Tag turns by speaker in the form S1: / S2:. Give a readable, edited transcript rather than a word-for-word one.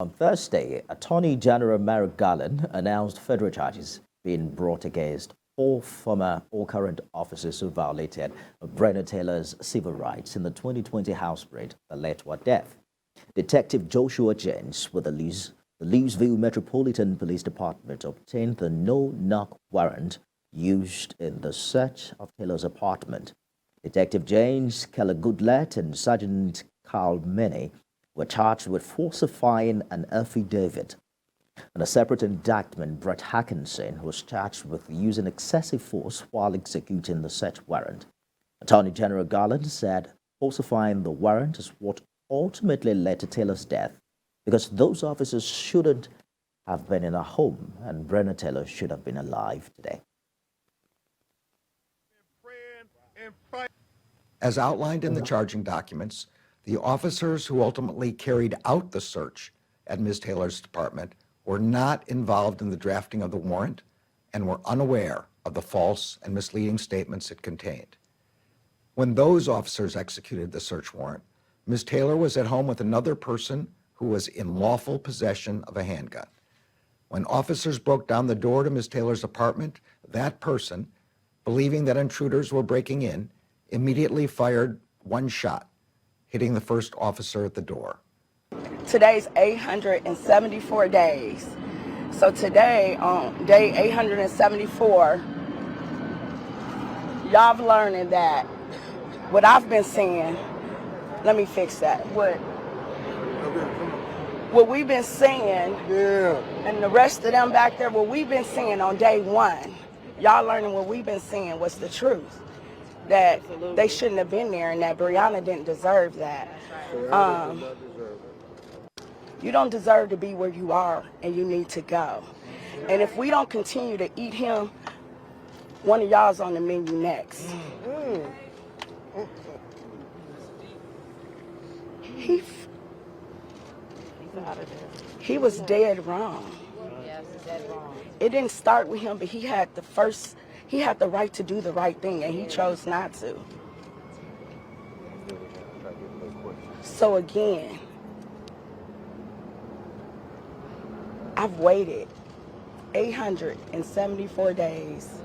S1: On Thursday, Attorney General Merrick Garland announced federal charges being brought against four former or current officers who violated Breonna Taylor's civil rights in the 2020 house raid that led to her death. Detective Joshua James with the Louisville Metropolitan Police Department obtained the no-knock warrant used in the search of Taylor's apartment. Detective James, Keller Goodlett, and Sergeant Carl Mene were charged with falsifying an affidavit. In a separate indictment, Brett Hackinson was charged with using excessive force while executing the search warrant. Attorney General Garland said falsifying the warrant is what ultimately led to Taylor's death because those officers shouldn't have been in a home and Breonna Taylor should have been alive today.
S2: As outlined in the charging documents, the officers who ultimately carried out the search at Ms. Taylor's apartment were not involved in the drafting of the warrant and were unaware of the false and misleading statements it contained. When those officers executed the search warrant, Ms. Taylor was at home with another person who was in lawful possession of a handgun. When officers broke down the door to Ms. Taylor's apartment, that person, believing that intruders were breaking in, immediately fired one shot, hitting the first officer at the door.
S3: Today's 874 days. So today, on day 874, y'all learning that what I've been seeing, let me fix that. What we've been seeing, and the rest of them back there, what we've been seeing on day one, y'all learning what we've been seeing was the truth. That they shouldn't have been there and that Breonna didn't deserve that. You don't deserve to be where you are and you need to go. And if we don't continue to eat him, one of y'all's on the menu next. He was dead wrong.
S4: Yes, dead wrong.
S3: It didn't start with him, but he had the right to do the right thing, and he chose not to. So again, I've waited 874 days